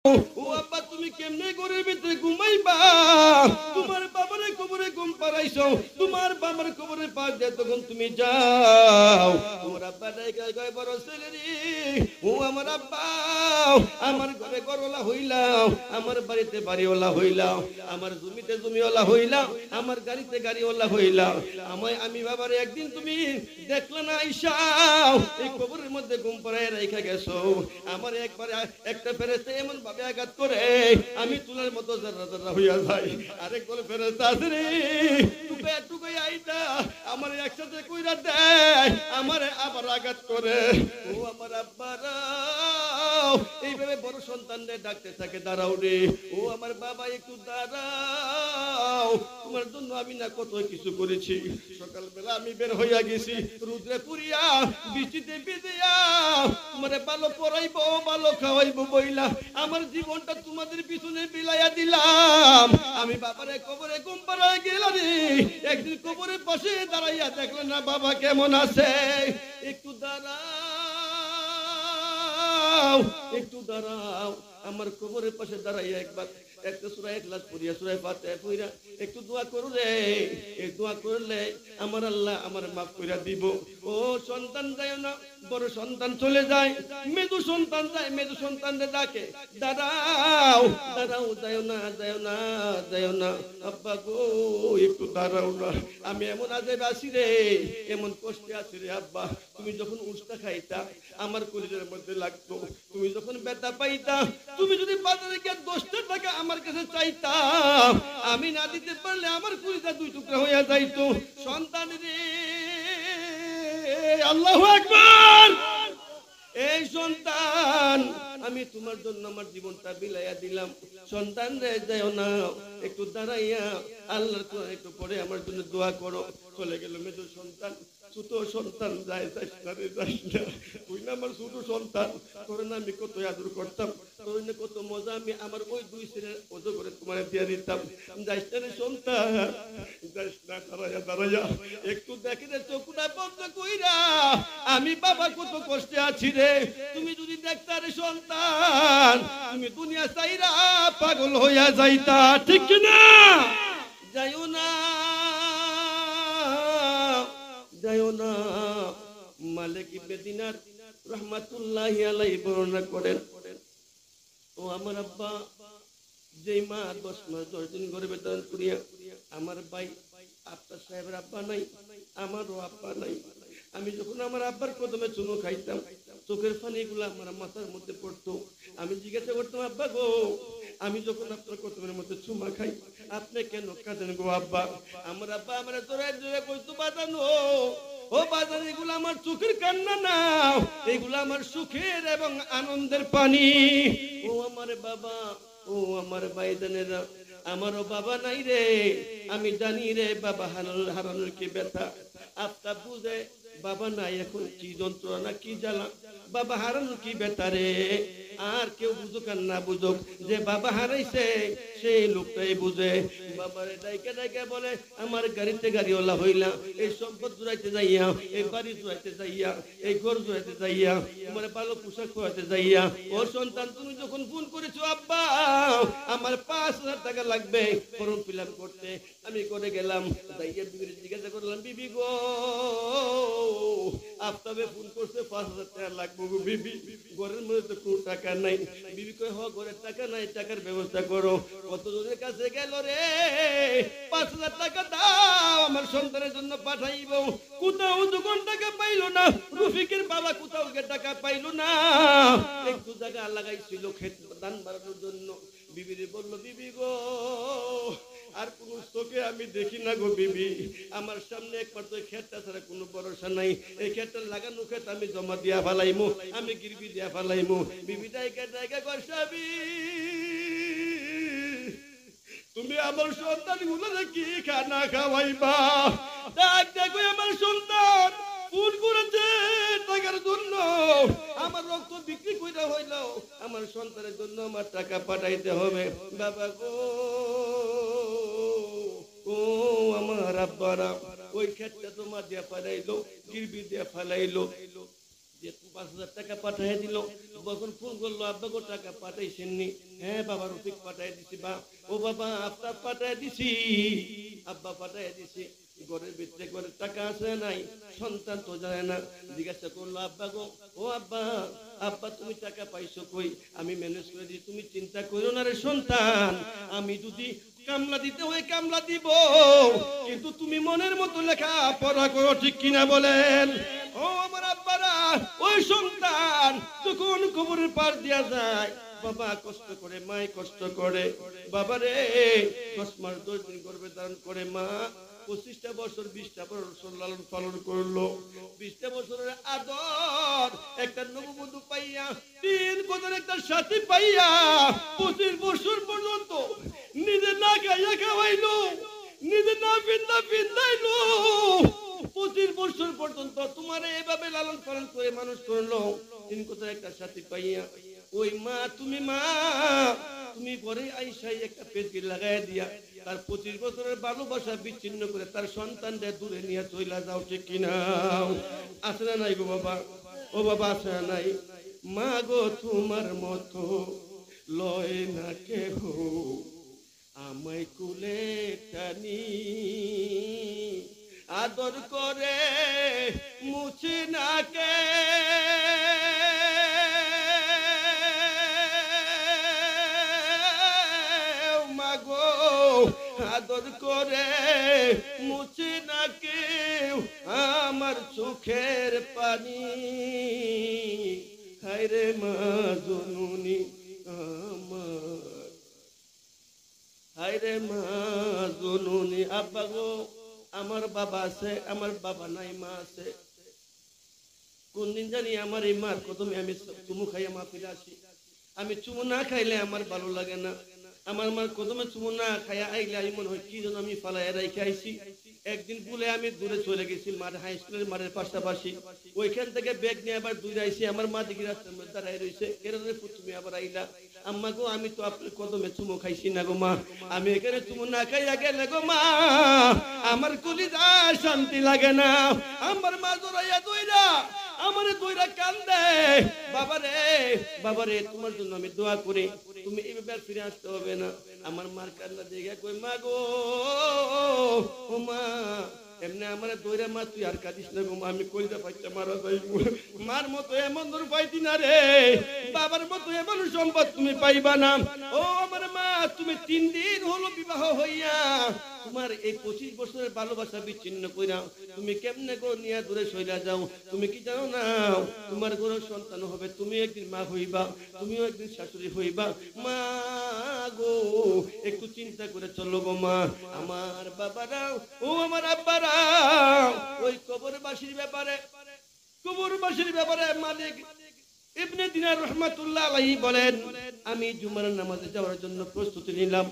ও আব্বা তুমি কেমনে ঘরের ভিতরে ঘুমাইবা? তোমার বাবার কবরে ঘুম পাড়াইছো, তোমার বাবার কবরে পাশ দিয়ে তখন তুমি যাও। তোমার আব্বা কয় বড় ছেলে রে, ও আমার আব্বা, আমার ঘরে ঘরওয়ালা হইলাও, আমার বাড়িতে বাড়িওয়ালা হইলাও, আমার জমিতে জমিওয়ালা হইলাও, আমার গাড়িতে গাড়িওয়ালা হইলাও। আমি বাবারে একদিন তুমি দেখলে না আইসাও, এই কবরের মধ্যে ঘুম পাড়ায় রেখে গেছো। আমার একবার একটা ফেরেশতা এমন ভাবে আঘাত করে আমি তুলার মতো জাররা জাররা হইয়া যাই। আরেক বলে ফেরেশতা আছে রে, টুকাই টুকাই আইতা আমার একসাথে কইরা দেয়, আমার আবার আঘাত করে। ও আমার আব্বারা এইভাবে বড় সন্তানদের ডাকতে থাকে, দাঁড়াও রে, ও আমার বাবা একটু দাঁড়াও, তোমার জন্য আমি না কত কিছু করেছি। সকালবেলা আমি বের হইয়া গেছি, রুদ্রে পুরিয়া বৃষ্টিতে ভিজিয়া তোমারে ভালো পড়াইবো, ভালো খাওয়াইবো বইলা আমার জীবনটা তোমাদের পিছনে বিলাইয়া দিলাম। আমি বাবারে কবরে ঘুম পাড়ায় গেলাম রে, একদিন কবরের পাশে দাঁড়াইয়া দেখলেন না বাবা কেমন আছে, একটু দাঁড়াও, একটু দাঁড়াও। আমার কবরের পাশে দাঁড়াইয়া একবার একটা সূরা ইখলাস পড়িয়া সূরা ফাতিহা পড়িয়া একটু দোয়া করো রে, এই দোয়া করলে আমার আল্লাহ আমার মাফ কইরা দিব। ও সন্তান যায় না, বড় সন্তান চলে যায়, মেজু সন্তান যায়, মেজু সন্তানরে ডাকে, দাঁড়াও দাঁড়াও, যাও না যাও না যাও না, আব্বা গো একটু দাঁড়াও না, আমি এমন আজেব আছি রে, এমন কষ্টে আছি রে আব্বা। তুমি যখন উস্তা খাইতা আমার কলিজার মধ্যে লাগতো, তুমি যখন ব্যথা পাইতা, তুমি যদি বাজারে গিয়ে 10 টাকা আমার কাছে চাইতা, আমি না দিতে পারলে আমার কলিজা 2 টুকরা হইয়া যাইতো। সন্তান রে, আল্লাহু আকবার, এই সন্তান আমি তোমার জন্য আমার জীবনটা বিলাইয়া দিলাম। সন্তান রে যাও না, একটু দাঁড়াইয়া আল্লাহর কোরআন একটু পড়ে আমার জন্য দোয়া করো। চলে গেল মেজো সন্তান। ছোট সন্তান যায়, যাইস না রে, যাইস না, তুই না আমার ছোট সন্তান, তোর না আমি কত আদর করতাম, তোর না কত মজা আমি আমার ওই 2 ছেলের ওজো করে তোমার দিয়ে দিতাম। যাইস না রে সন্তান, যাইস না, দাঁড়াইয়া দাঁড়াইয়া একটু দেখে রে, চোখটা বন্ধ কইরা আমি বাবা কত কষ্টে আছি রে। তুমি যদি দেখতা রে সন্তান, তুমি দুনিয়া চাইরা পাগল হইয়া যাইতা, ঠিক কিনা? যাইও না, যাইও না। মালিক ইবনে দিনার রাহমাতুল্লাহি আলাইহি বর্ণনা করেন, ও আমার আব্বা যেই মা 10 মাস 10 দিন গর্ভে ধারণ করিয়া, আমার ভাই আফতাব সাহেবের আব্বা নাই, আমারও আব্বা নাই। আমি যখন আমার আব্বার কদমে চুমো খাইতাম, চোখের পানিগুলো আমার মাথার মধ্যে পড়তো। আমি জিজ্ঞাসা করতাম, আব্বা গো, আমি যখন আপনার কদমের মধ্যে চুমা খাই, আপনি কেন কাঁদেন গো আব্বা? আমার আব্বা আমার জোরে জোরে কইতো, বাজানো ও বাজান, এগুলো আমার চোখের কান্না না, এগুলো আমার সুখের এবং আনন্দের পানি। ও আমার বাবা, ও আমার ভাইজানেরা, আমারও বাবা নাই রে, আমি জানি রে বাবা হারানোর কি ব্যথা। আফতাব বুঝে বাবা নাই এখন কি যন্ত্রণা, কি জ্বালা, বাবা হারানোর কি ব্যথা রে। আর কেউ বুঝুক আর না বুঝুক, যে বাবা হারাইছে সেই লোকটাই বুঝে। বাবারে ডাইকে ডাইকে বলে, আমার গাড়িতে গাড়িওয়ালা হইলা, এই সম্পদ জুড়াইতে যাইয়া, এই বাড়ি জুড়াইতে যাইয়া, এই ঘর জুড়াইতে যাইয়া, তোমার ভালো পোশাক খোয়াতে যাইয়া, ও সন্তান তুমি যখন ফোন করেছো, আব্বা আমার 5,000 টাকা লাগবে ফর্ম ফিল আপ করতে, আমি করে গেলাম। যাইয়া বিবির জিজ্ঞাসা করলাম, বিবি গো, আফতাবে ফোন করছে 5,000 টাকা লাগবে গো বিবি, ঘরের মধ্যে তো কোনো টাকা নাই। বিবি কয়, হ ঘরের টাকা নাই, টাকার ব্যবস্থা করো। কতজনের কাছে গেল রে, 5,000 টাকা দাও আমার সন্তানের জন্য পাঠাইব। কোথাও যখন টাকা পাইলো না, রফিকের বাবা কোথাও টাকা পাইলো না, একটু টাকা লাগাইছিল ক্ষেত ধান বাড়ানোর জন্য। বিবিরে বলল, বিবি গো, আর কোন চোখে আমি দেখি না গো বিবি, আমার সামনে একমাত্র ক্ষেতটা ছাড়া কোনো ভরসা নাই, এই ক্ষেতটা লাগানো ক্ষেত আমি জমা দিয়া ফেলাইমু, আমি গিরবি দিয়া ফেলাইমু। বিবি জায়গা জায়গা করসাবি, তুমি আমার সন্তান গুলো কি খানা খাওয়াইবা? ডাক দেখো আমার সন্তান ফোন করেছে টাকার জন্য, আমার রক্ত বিক্রি কইরা হইল, আমার সন্তানের জন্য আমার টাকা পাঠাইতে হবে। বাবা গো, ও আমার আব্বারা, ওই ক্ষেতটা তোমার দিয়া ফেলাইলো, গিরবি দিয়া ফেলাইলো। যে 5,000 টাকা পাঠিয়ে দিল। যখন ফোন করলো আব্বা গো টাকা পাঠাইছেননি? হ্যাঁ বাবা রফিক পাঠিয়ে দিছি। বা ও বাবা আপনার পাঠিয়ে দিছি, আব্বা পাঠিয়ে দিছি। ঘরের ভিতরে ঘরের টাকা আছে নাই? সন্তান তো জানে না। জিজ্ঞাসা করলো আব্বা গো, ও আব্বা, আব্বা তুমি টাকা পাইছো কই? আমি ম্যানেজ করে দিই, তুমি চিন্তা করো না রে সন্তান। আমি যদি কামলা দিতে হয় কামলা দিব, কিন্তু তুমি মনের মতো লেখা পড়া করো, ঠিক কিনা বলেন? ও আমার আব্বারা, ওই সন্তান যখন কবরের পার দিয়া যায়, বাবা কষ্ট করে, মাই কষ্ট করে, বাবা রে 10 মাস 10 দিন গর্ভে ধারণ করে, মা 25টা বছর 20টা বছর লালন পালন করলো। 20টা বছরের আদর একটা নববধূ পাইয়া, 3 বছর একটা সাথী পাইয়া, 25 বছর পর্যন্ত নিজে না খাইয়া খাওয়াইলো, নিজে না পিন্দাইলো। 25 বছর পর্যন্ত তোমার এভাবে লালন পালন করে মানুষ করলো। 3 বছর একটা সাথী পাইয়া, ওই মা তুমি ঘরে আইসাই একটা পেটকে লাগাই দিয়া তার 25 বছরের ভালোবাসা বিচ্ছিন্ন করে তার সন্তানদের দূরে নিয়ে চইলা যাও, ঠিক কিনা? আছে না নাই গো বাবা? ও বাবা আছে না নাই? মা গো তোমার মতো লয় না কেহ আমায় কুলে টানি, আদর করে মুছে না কে মাগো, আদর করে মুছে না কেউ আমার চোখের পানি। হায়রে মা জননী আমার, হায়রে মা জননী। আব্বা গো, আমার বাবা আছে, আমার বাবা নাই, মা আছে। কোন দিন জানি আমার এই মার কদমে আমি চুমু খাইয়া মা ফিরে আসি। আমি চুমু না খাইলে আমার ভালো লাগে না। আমার মার কদমে চুমু না খাইয়া আইলে আমি মনে হয় কি যেন আমি ফালাইয়া রেখে আইছি। একদিন ভুলে আমি দূরে চলে গেছি, মার হাই স্কুলের মারের পাশাপাশি। ওইখান থেকে ব্যাগ নিয়ে আবার দূরে আইছি। আমার মা দেখি রাস্তার মধ্যে দাঁড়াই রয়েছে, এরকম তুমি আবার আইলা। আম্মা গো, আমি তো আপনার কদমে চুমু খাইছি না গো মা, আমি এখানে চুমু না খাইয়া গেলে গো মা আমার কলিজায় শান্তি লাগে না। আমার মা জড়াইয়া দইরা আমারে দইরা কান্দে, বাবারে তোমার জন্য আমি দোয়া করি, তুমি এইভাবে আর ফিরে আসতে হবে না। আমার মার কান্না দেখে কই মা গো, ও মা এমনি আমার দইরা মা তুই আর কাঁদিস না গো মা, আমি কইরা পাইতা মারা যাইব। মার মতো এমন দূর পাইতি না রে, বাবার মতো এমন সম্পদ তুমি পাইবা না। ও আমার মা, তুমি 3 দিন হলো বিবাহ হইয়া তোমার এই 25 বছরের ভালোবাসা বিচ্ছিন্ন কইরা তুমি কেমনে গো নিয়া দূরে সইলা যাও? তুমি কি জানো না তোমার গরু সন্তান হবে, তুমি একদিন মা হইবা, তুমিও একদিন শাশুড়ি হইবা। মা গো, একটু চিন্তা করে চলো গো মা। আমার বাবারা, ও আমার আব্বারা, ওই কবরবাসীর ব্যাপারে মালিক ইবনে দিনার রহমাতুল্লাহ আলাইহি বলেন, আমি জুমার নামাজে যাওয়ার জন্য প্রস্তুতি নিলাম।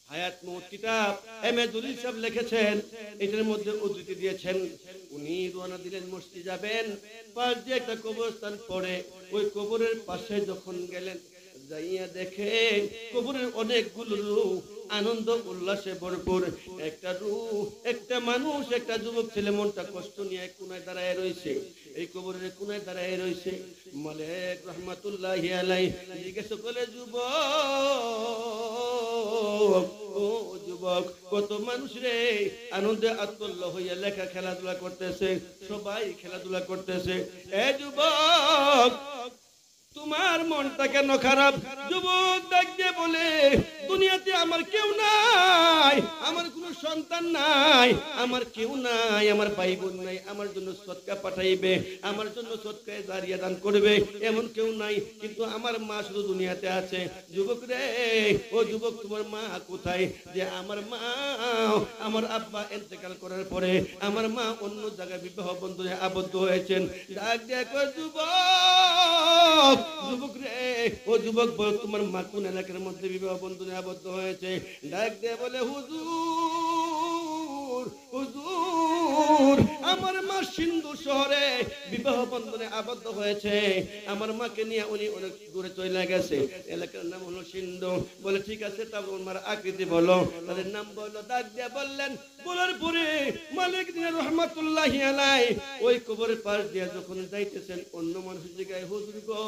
হায়াত মউত কিতাব এমএ দলিল সাহেব লিখেছেন, এটার মধ্যে উদ্ধৃতি দিয়েছেন। উনি রওনা দিলেন মসজিদে যাবেন, পাশ দিয়ে একটা কবরস্থান পড়ে, ওই কবরের পাশে যখন গেলেন, যাইয়া দেখে কবরের অনেকগুলো রূহ আনন্দ উল্লাসে ভরপুর। একটা রূহ, একটা মানুষ, একটা যুবক ছেলে মনটা কষ্ট নিয়ে কোনায় দাঁড়ায় রয়েছে। এই কবরের কোনায় দাঁড়ায় রয়েছে। মালিক রহমাতুল্লাহি আলাইহি জিজ্ঞেস করে, যুবক, ও যুবক, কত মানুষ রে আনন্দে আত্মল্য হইয়া লেখা খেলাধুলা করতেছে, সবাই খেলাধুলা করতেছে। এ যুবক, তোমার মনটা কেন খারাপ? যুবক ডাক দিয়ে বলে, দুনিয়াতে আমার কেউ নাই, আমার কোনো সন্তান নাই, আমার কেউ নাই, আমার ভাই বোন নাই, আমার জন্য সদকা পাঠাইবে, আমার জন্য সদকায়ে জারিয়া দান করবে, এমন কেউ নাই, কিন্তু আমার মা শুধু দুনিয়াতে আছে। যুবক রে, ও যুবক, তোমার মা কোথায়? যে আমার মা, আমার আব্বা ইন্তেকাল করার পরে আমার মা অন্য জায়গায় বিবাহ বন্ধনে আবদ্ধ হয়েছেন। ডাক দিয়ে কয়, যুবক, যুবক রে, ও যুবক, বল তোমার মা কোন এলাকার মধ্যে বিবাহ বন্ধনে আবদ্ধ হয়েছে? ডাক দিয়ে বলে, হুজুর, হুজুর, আমার মা সিন্ধু শহরে বিবাহ বন্ধনে আবদ্ধ হয়েছে। আমার মাকে নিয়ে উনি অনেক দূরে চলে গেছে, এলাকার নাম হলো সিন্ধু। বলে ঠিক আছে, তারপর মার আকৃতি বলো, তাদের নাম বললো। ডাক দিয়ে বললেন, বলার পরে মালিক দিনের রহমাতুল্লাহি আলাইহি ওই কবরের পাশ দিয়ে যখন যাইতেছেন অন্য মানুষ জিজ্ঞাসা, হুজুর গো,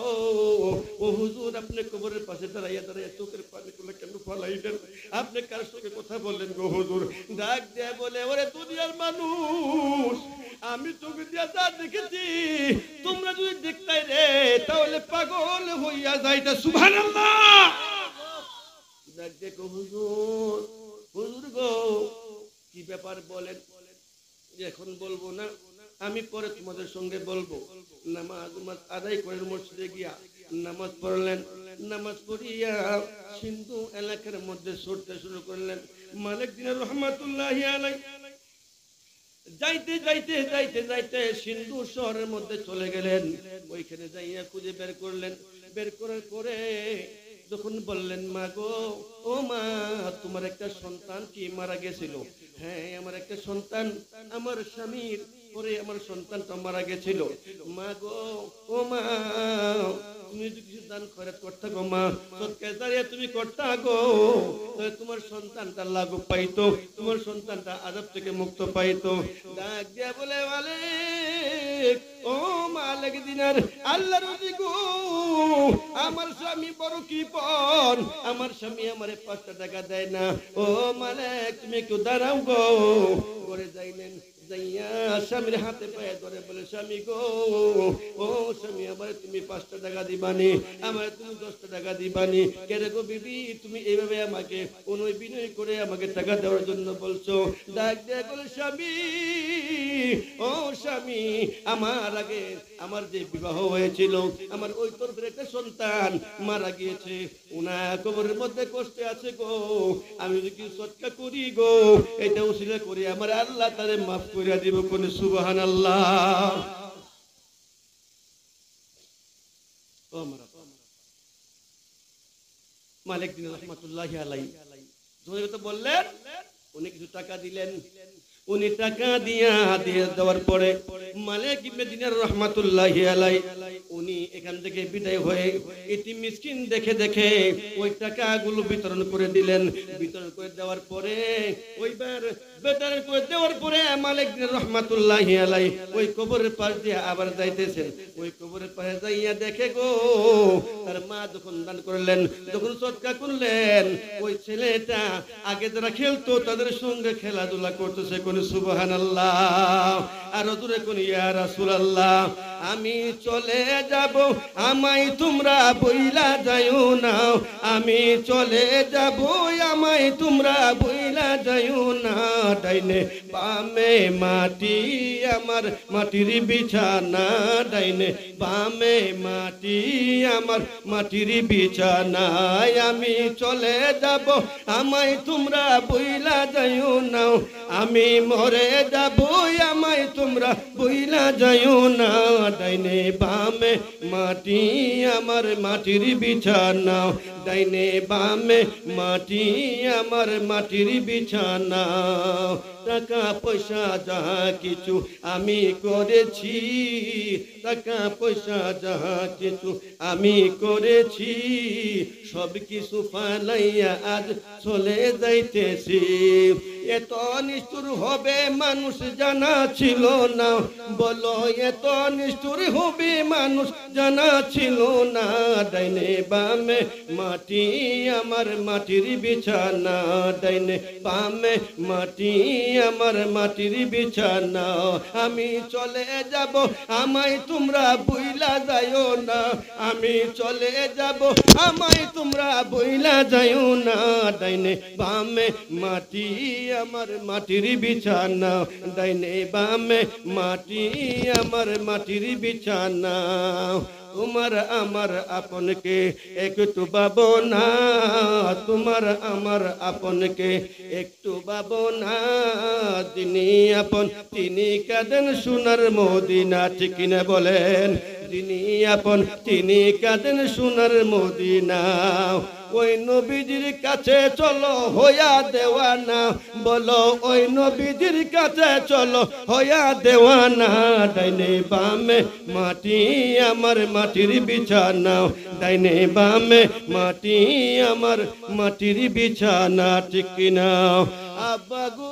ও হুজুর আপনি কবরের পাশে দাঁড়াইয়া দাঁড়াইয়া চোখের পানিগুলো কেন ফলাইলেন? আপনি কার সঙ্গে কথা বললেন গো হুজুর? ডাক দিয়ে বলে, ওরে দুনিয়ার মানুষ, আমি চোখ দিয়া যা দেখেছি তোমরা যদি দেখতাই রে তাহলে পাগল হইয়া যাইতা। সুবহানাল্লাহ। ডাক দিয়ে গো হুজুর, হুজুর গো কি ব্যাপার বলেন? এখন বলবো না, আমি পরে তোমাদের সঙ্গে বলবো। নামাজ আদায় করে মসজিদে গিয়া নামাজ পড়লেন। নামাজ পড়িয়া সিন্ধু এলাকার মধ্যে ছুটতে শুরু করলেন। মালিক দিনের রহমাতুল্লাহি আলাইহি যাইতে যাইতে যাইতে যাইতে সিন্ধু শহরের মধ্যে চলে গেলেন। ওইখানে যাইয়া খুঁজে বের করলেন। বের করার পরে যখন বললেন, মা গো, ও মা, তোমার একটা সন্তান কি মারা গেছিল? হ্যাঁ, আমার একটা সন্তান আমার স্বামীর পরে আমার সন্তানটা মারা গেছিল। মা গো, ও মা, তুমি যদি কিছু দান খয়রাত করতে গো মা, সদকা জারিয়া তুমি করতে গো, তাহলে তোমার সন্তানটা লাঘব পাইতো, তোমার সন্তানটা আযাব থেকে মুক্ত পাইতো। ডাক দিয়া বলে, মালিক, ও মালিক দিনার আল্লাহর ওলি গো, আমার স্বামী বড় কৃপণ, আমার স্বামী আমারে 5 টাকা দেয় না। ও মালিক তুমি একটু দাঁড়াও গো। করে যাইলেন, যাইয়া স্বামীর হাতে পায়ে ধরে বলে, স্বামী গো, ও স্বামী, আমার তুমি 5 টাকা দিবানি, আমার তুমি 10 টাকা দিবানি। কেরে গো বিবি, তুমি এইভাবে আমাকে অনুনয় বিনয় করে আমাকে টাকা দেওয়ার জন্য বলছো? ডাক দিয়ে বলে, স্বামী, ও স্বামী, আমার আগে আমার যে বিবাহ হয়েছিল আমার ওই তরফের একটা সন্তান মারা গিয়েছে, উনা কবরের মধ্যে কষ্টে আছে গো, আমি যদি কিছু সদকা করি গো, এটা উসিলা করি আমার আল্লাহ তারে মাফ করিয়া দিব। কোন সুবহানাল্লাহ। ও মারা মালিক দিন রহমাতুল্লাহি আলাইহি যখন বললেন, উনি কিছু টাকা দিলেন। উনি টাকা দিয়ে দেওয়ার পরে মালিক ইবনে দিনার রহমাতুল্লাহি আলাইহি উনি এখান থেকে বিদায় হয়ে এতিম মিসকিন দেখে দেখে ওই টাকাগুলো বিতরণ করে দিলেন। বিতরণ করে দেওয়ার পরে ওইবার বিতরণ করে দেওয়ার পরে মালিক দিনার রহমাতুল্লাহি আলাইহি ওই কবরের পাশ দিয়ে আবার যাইতেছেন। ওই কবরের পাশে যাইয়া দেখে গো, তার মা যখন দান করলেন, যখন সদকা করলেন, ওই ছেলেটা আগে যারা খেলতো তাদের সঙ্গে খেলাধুলা করতেছে। কোন সুবহানাল্লাহ। আর জোরে কোন ইয়া রাসূলুল্লাহ। আমি চলে যাব, আমায় তোমরা বইলা যাইও না, আমি চলে যাব, আমায় তোমরা বইলা যাইও না। ডাইনে বামে মাটি আমার মাটির বিছানা, ডাইনে বামে মাটি আমার মাটির বিছানায়, আমি চলে যাব, আমায় তোমরা বইলা যাইও না, আমি মরে যাব, আমায় তোমরা বইলা যাইও না। ডাইনে বামে মাটি আমার মাটির বিছানা, ডাইনে বামে মাটি আমার মাটির বিছানা। টাকা পয়সা যাহা কিছু আমি করেছি, টাকা পয়সা যাহা কিছু আমি করেছি, সব কিছু ফালাইয়া আজ চলে যাইতেছি। এত নিষ্ঠুর হবে মানুষ জানা ছিল না, বলো এত নিষ্ঠুর হবে মানুষ জানা ছিল না। ডাইনে বামে মাটি আমার মাটির বিছানা, ডাইনে বামে মাটি আমার মাটির বিছানা। আমি চলে যাব, আমায় তোমরা বইলা যাইও না, আমি চলে যাব, আমায় তোমরা বইলা যাইও না। ডাইনে বামে মাটি আমার মাটির বিছানা, ডাইনে বামে মাটি আমার মাটির বিছানা। তোমার আমার আপনকে একটু পাবো না, তোমার আমার আপনকে একটু পাবো না। তিনি আপন তিনি কাঁদেন সোনার মদিনা, ঠিক কিনা বলেন? তিনি আপন তিনি কাঁদেন সোনার মদিনা। ওই নবীজির কাছে চলো হইয়া দেওয়ানা, বলো ওই নবীজির কাছে চলো হইয়া দেওয়ানা। ডাইনে বামে মাটি আমার মাটির বিছানা, ডাইনে বামে মাটি আমার মাটির বিছানা, ঠিক কিনা? আব্বা গো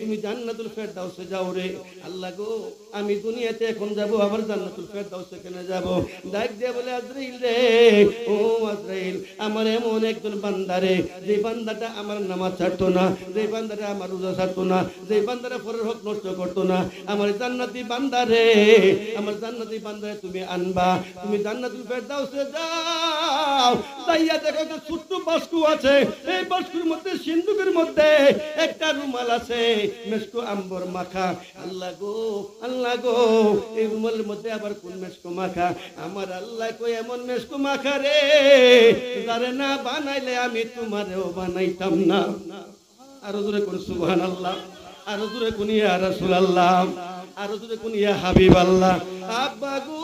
তুমি জান্নাতুল ফেরদাউসে যাও রে। আল্লাহ গো, আমি দুনিয়াতে এখন যাব, আবার জান্নাতুল ফেরদাউসে কেন যাব? ডাক দিয়ে বলে, আজরাইল রে, ও আজরাইল, আমার এমন একজন বান্দা রে, যে বান্দাটা আমার নামাজ ছাড়তো না, যে বান্দাটা আমার রোজা ছাড়তো না, যে বান্দাটা পরের হক নষ্ট করতো না, আমার জান্নাতি বান্দা রে, আমার জান্নাতি বান্দারে তুমি আনবা। তুমি জান্নাতুল ফেরদাউসে যাও, যাইয়া দেখো একটা ছোট্ট বাস্কু আছে, এই বাস্কুর মধ্যে সিন্ধুকের মধ্যে একটা রুমাল আছে, মেশকো আম্বর মাখা। আল্লাহ গো, আল্লাহ গো, এই রুমালের মধ্যে আবার কোন মেশকো মাখা? আমার আল্লাহ কই এমন মেশকো মাখা রে, যারে না বানাইলে আমি তোমারেও বানাইতাম না। আরো জোরে কোন সুবহানাল্লাহ, আরো জোরে কোন ইয়া রাসূলুল্লাহ, আরো জোরে কোন ইয়া হাবিবাল্লাহ। আব্বা গো,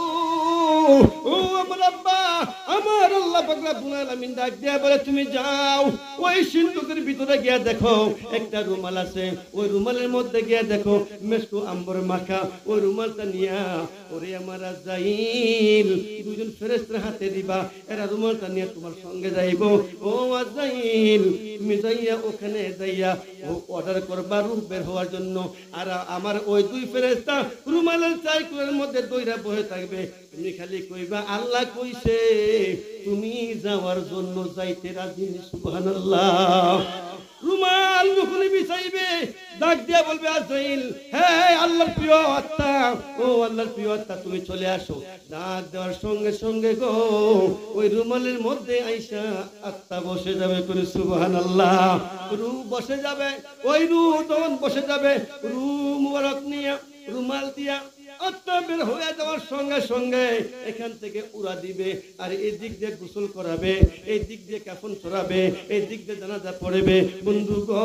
ও আমার আব্বা, আমার আল্লাহ পাক রব্বুল আলামিন ডাক দিয়া বলে, তুমি যাও, ওই সিন্ধুকের ভিতরে গিয়া দেখো একটা রুমাল আছে, ওই রুমালের মধ্যে গিয়া দেখো মেশকো আম্বর মাখা। ওই রুমালটা নিয়া ওরে আমার আজরাইল দুইজন ফেরেশতার হাতে দিবা, এরা রুমালটা নিয়ে তোমার সঙ্গে যাইব। ও আজরাইল, তুমি যাইয়া ওখানে যাইয়া ও অর্ডার করবা রূহ বের হওয়ার জন্য, আর আমার ওই দুই ফেরেশতা রুমালের চাইকুলের মধ্যে দইরা বসে থাকবে। তুমি খালি কইবা আল্লাহ কইছে, তুমি যাওয়ার জন্য যাইতে রাজি। সুবহানাল্লাহ। রুমাল যখনই বিছাইবে, ডাক দিয়া বলবে, আজরাইল, হে আল্লাহর প্রিয় আত্মা, ও আল্লাহর প্রিয় আত্মা, তুমি চলে আসো। ডাক দেওয়ার সঙ্গে সঙ্গে গো, ওই রুমালের মধ্যে আইসা আত্মা বসে যাবে। করে সুবহানাল্লাহ। রূহ বসে যাবে, ওই রূহ তখন বসে যাবে, রূহ মুবারক নিয়া রুমাল দিয়া আত্মা বের হয়ে যাওয়ার সঙ্গে সঙ্গে এখান থেকে উড়া দিবে, আর এই দিক দিয়ে গোসল করাবে, এই দিক দিয়ে কাফন ছড়াবে, এই দিক দিয়ে জানাজা পড়বে। বন্ধু গো,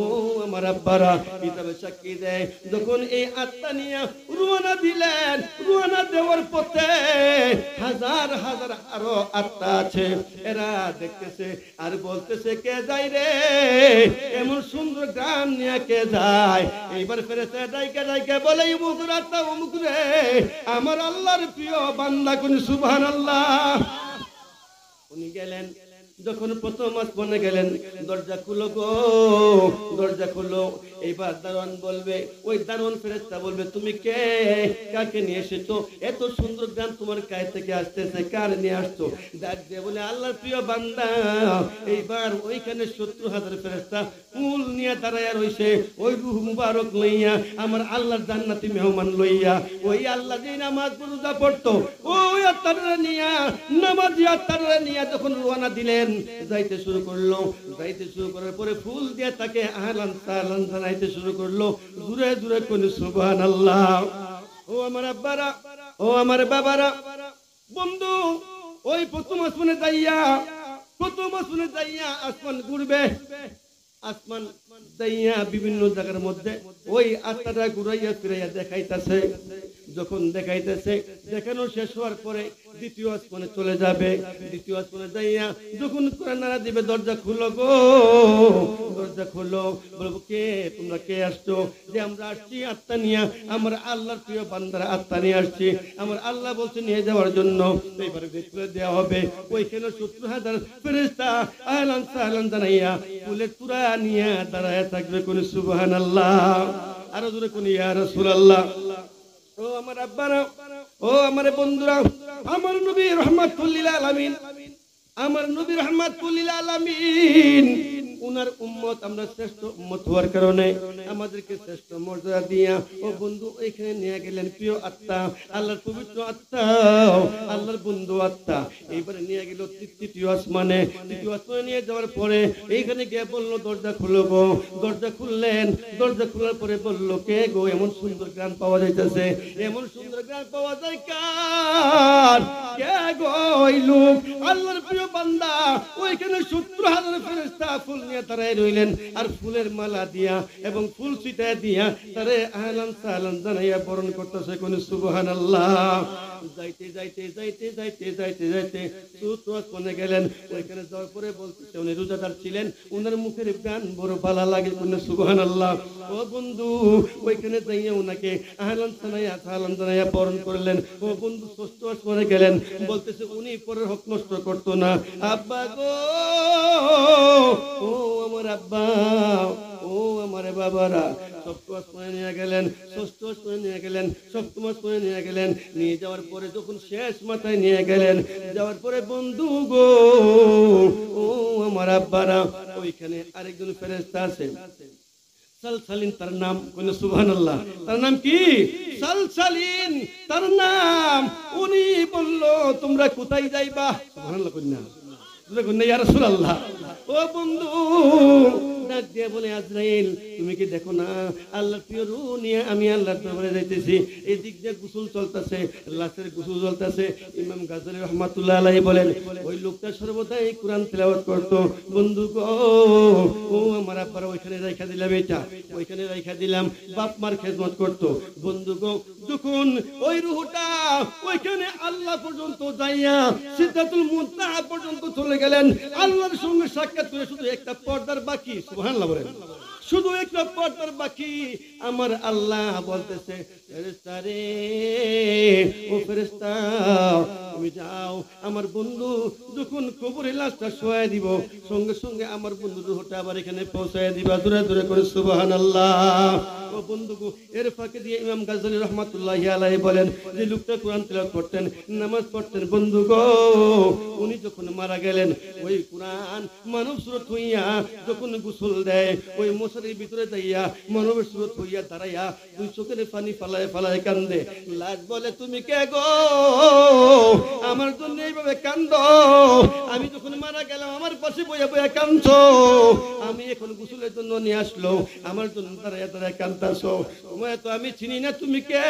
ও আমার আব্বারা কিতাবে সাক্ষী দেয়, যখন এই আত্মা নিয়ে রওনা দিলেন, রওনা দেওয়ার পথে হাজার হাজার আরো আত্মা আছে, এরা দেখতেছে আর বলতেছে, কে যায় রে, এমন সুন্দর গান নিয়ে কে যায়? এইবার ফেরেশতা ডাইকা ডাইকা বলে, আত্মা অমুক রে, আমার আল্লাহর প্রিয় বান্দা। কোন সুবহানাল্লাহ। উনি গেলেন, যখন প্রথম আসমানে গেলেন, দরজা খুলো গো, দরজা খুলো। এইবার দারোয়ান বলবে, ওই দারোয়ান ফেরেশতা বলবে, তুমি কে, কাকে নিয়ে এসেছো? এত সুন্দর গান তোমার কাছ থেকে আসতেছে, কার নিয়ে আসছো? ডাক দিয়ে বলে, আল্লাহর প্রিয় বান্দা। এইবার ওইখানে 70,000 ফেরেশতা ফুল নিয়ে দাঁড়ায়া রইছে, ওই রূহ মুবারক লইয়া, আমার আল্লাহর জান্নাতি মেহমান লইয়া, ওই আল্লাহ যে নামাজ রোজা পড়তো, ওই আত্মারা নিয়া, নামাজি আত্মারা নিয়া যখন রওনা দিলেন, যাইতে শুরু করলো। যাইতে শুরু করার পরে ফুল দিয়ে তাকে আহলান সাহলান জানাইতে শুরু করলো। দূরে দূরে কোন সুবহানাল্লাহ। ও আমার আব্বারা, ও আমার বাবারা, বন্ধু, ওই প্রথম আসমানে যাইয়া, প্রথম আসমানে যাইয়া আসমান ঘুরবে, আসমান যাইয়া বিভিন্ন জায়গার মধ্যে ওই আত্মাটা ঘুরাইয়া ফিরাইয়া দেখাইতেছে। যখন দেখাইতেছে, দেখানো শেষ হওয়ার পরে দ্বিতীয় আসমানে চলে যাবে। দ্বিতীয় আসমানে যাইয়া যখন কোরআন নারা দিবে, দরজা খুলো গো, দরজা খুলো। বলবো, কে, তোমরা কে আসছো? যে আমরা আসছি আত্মা নিয়ে, আমার আল্লাহর প্রিয় বান্দারা আত্মা নিয়ে আসছি, আমার আল্লাহ বলছে নিয়ে যাওয়ার জন্য। এইবারে বের দেওয়া হবে। ওইখানে 70,000 ফেরেশতা আহলান সাহলান জানাইয়া ফুলের তুরা নিয়ে দাঁড়ায় থাকবে। কোন সুবহানাল্লাহ। আরো জোরে কোন ইয়া রাসূলুল্লাহ। ও আমার আব্বারা, ও আমার বন্ধুরা, আমার নবী রাহমাতুল লিল আলামিন, আমার নবী রাহমাতুল লিল আলামিন, উনার উম্মত, আমরা শ্রেষ্ঠ উম্মত হওয়ার কারণে আমাদেরকে শ্রেষ্ঠ মর্যাদা দিয়া ও বন্ধু এখানে নিয়ে গেলেন। প্রিয় আত্মা, আল্লাহর পবিত্র আত্মা, আল্লাহর বন্ধু আত্মা এইবারে নিয়ে গেল তৃতীয় আসমানে। তৃতীয় আসমানে নিয়ে যাওয়ার পরে এইখানে গিয়ে বললো, দরজা খুলো গো। দরজা খুললেন। দরজা খোলার পরে বললো, কে গো, এমন সুন্দর গান পাওয়া যাইতেছে, এমন সুন্দর গান পাওয়া যায় কার? কে গো ওই লোক? আল্লাহর প্রিয় বান্দা। ওইখানে 70,000 ফেরেশতা ফুল নিয়ে দাঁড়ায় রইলেন, আর ফুলের মালা দিয়া এবং ফুল ছিটায় দিয়া তারে আহলান সাহলান জানাইয়া বরণ করতেছে। কোন সুবহানাল্লাহ। যাইতে যাইতে যাইতে যাইতে যাইতে যাইতে সুতরাং গেলেন। ওইখানে যাওয়ার পরে বলতেছে, উনি রোজাদার ছিলেন, উনার মুখের গান বড় ভালো লাগে। কোন সুবহানাল্লাহ। ও বন্ধু, ওইখানে যাইয়া উনাকে আহলান সাহলান জানাইয়া বরণ করলেন। ও বন্ধু, ষষ্ঠ আসমানে গেলেন। বলতেছে, উনি পরের হক নষ্ট করতো না। আব্বা গো, ও আমার আব্বা, ও আমার বাবা, সাহাবারা সপ্তম আসমানে নিয়ে গেলেন, ষষ্ঠ আসমানে নিয়ে গেলেন, সপ্তম আসমানে নিয়ে গেলেন। নিয়ে যাওয়ার পরে যখন শেষ মাথায় নিয়ে গেলেন, যাওয়ার পরে বন্ধু গো ও আমার আব্বারা, ওইখানে আরেকজন ফেরেশতা আছে সালসালিন, তার নাম বলে সুবহানাল্লাহ। তার নাম কি? সালসালিন তার নাম। উনি বলল তোমরা কোথায় যাইবা? সুবহানাল্লাহ কন্যা ইয়া রাসূলুল্লাহ। ও বন্ধু ডাক দিয়ে বলে আজরাইল তুমি কি দেখো না আল্লাহর প্রিয় রূহ নিয়ে আমি আল্লাহর দরবারে যাইতেছি। এই দিক দিয়ে গোসল চলতেছে, লাশের গোসল চলতেছে। ইমাম গাজ্জালী রাহমাতুল্লাহ আলাইহি বলেন ওই লোকটা সর্বদাই কোরআন তেলাওয়াত করত। বন্ধু গো ও আমার আব্বার ওইখানে রাইখা দিলাম, এটা ওইখানে রাইখা দিলাম, বাপ মার খেদমত করত। বন্ধু গো যখন ওই রূহটা ওইখানে আল্লাহ পর্যন্ত যাইয়া সিদরাতুল মুনতাহা পর্যন্ত চলে গেলেন, আল্লাহর সঙ্গে সাক্ষাৎ করে শুধু একটা পর্দার বাকি। সুবহানাল্লাহ বলেন, শুধু একটা পর্দার বাকি। আমার আল্লাহ বলতেছে ফেরেশতা রে, ও ফেরেশতা তুমি যাও, আমার বন্ধু যখন কবরে লাশটা শোয়া দিব সঙ্গে সঙ্গে আমার বন্ধুর রূহটা আবার এখানে পৌঁছায় দিবা। দূরে দূরে করে সুবহানাল্লাহ। ও বন্ধু এর ফাঁকে দিয়ে ইমাম গাজ্জালী রাহমাতুল্লাহি আলাইহি বলেন যে লোকটা কোরআন তেলাওয়াত করতেন, নামাজ পড়তেন, বন্ধু গো উনি যখন মারা গেলেন ওই কোরআন মানব সুরত হইয়া যখন গোসল দেয় ওই মশারির ভিতরে যাইয়া মানবের সুরত হইয়া দাঁড়াইয়া দুই চোখের পানি ফালায় ফালায় কান্দে। লাশ বলে তুমি কে গো, আমার জন্য এইভাবে কান্দ? আমি যখন মারা গেলাম আমার পাশে বইয়া বইয়া কান্দছো, আমি এখন গোসলের জন্য নিয়ে আসলো, আমার জন্য দাঁড়াইয়া দাঁড়ায় কান্দাছো। তোমায় তো আমি চিনি না, তুমি কে?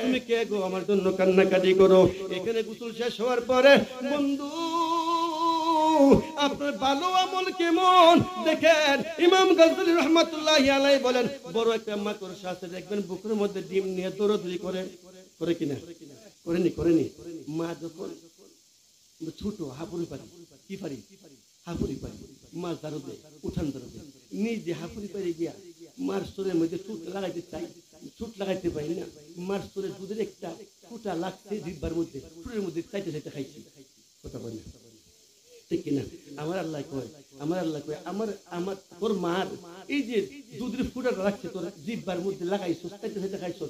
তুমি কে গো আমার জন্য কান্নাকাটি করো? এখানে গোসল শেষ হওয়ার পরে বন্ধু আপনার ভালো আমল কেমন দেখেন। ইমাম গাজ্জালী রাহমাতুল্লাহি আলাইহি বলেন বড় একটা মাকড়সা আছে দেখবেন বুকের মধ্যে ডিম নিয়ে দৌড়াদৌড়ি করে, করে কিনা? করেনি। মা যখন ছোট হাফুরি পারি, কি পারি? হাফুরি পারি, মাছ ধরবে, উঠান ধরবে, নিজে হাফুরি পারি গিয়া মার স্তরের মধ্যে চুট লাগাইতে চাই, চুট লাগাইতে পারি না। মার স্তরে দুধের একটা ফুটা লাগছে জিব্বার মধ্যে, ফুটের মধ্যে চাইতে চাইতে খাইছি। কথা বলে ঠিক কিনা? আমার আল্লাহ কয়, আমার তোর মার এই যে দুধের ফুটাটা রাখছে তোর জিব্বার মধ্যে লাগাইছো, চাইতে চাইতে খাইছো,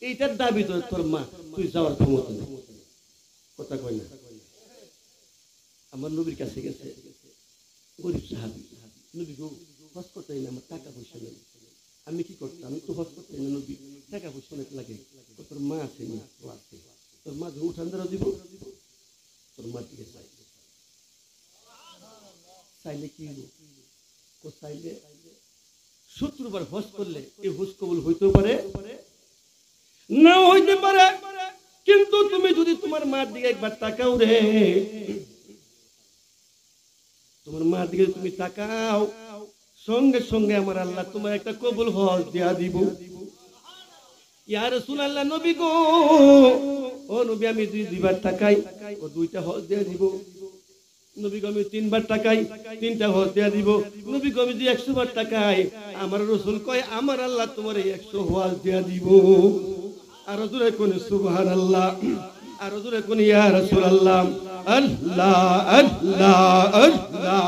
এইটার দাবি তোর মা, তুই যাওয়ার ক্ষমতা নেই। কথা কয় না? আমার নবীর কাছে গেছে গরিব সাহাবী, নবী গো হজ করতে না, আমার টাকা পয়সা নেই, আমি কি করতাম? আমি তো হজ করতে না নবী, টাকা পয়সা অনেক লাগে। তোর মা আছে না? আছে। তোর মা উঠান ধরে দিব, তোর মার দিকে চাইলে কি ও চাইলে 70 বার হজ করলে এই হজ কবুল হইতেও পারে, না হইতে পারে। কিন্তু তুমি যদি তোমার মার দিকে একবার তাকাও রে, তোমার মার দিকে তুমি তাকাও, সঙ্গে সঙ্গে আমার আল্লাহ তোমার একটা কবুল হজ দেয়া দিব। ইয়া রাসূলুল্লাহ নবী গো, ও নবী আমি দুইবার তাকাই, ও 2টা হজ দেয়া দিব। নবী গো আমি 3বার তাকাই, 3টা হজ দেয়া দিব। নবী গো আমি 100 বার তাকাই, আমার রাসূল কয় আমার আল্লাহ তোমার 100 হজ দেয়া দিব। আর জোরে কোন সুবহানাল্লাহ, আর জোরে কোন ইয়া রাসূলুল্লাহ। আল্লাহ আল্লাহ আল্লাহ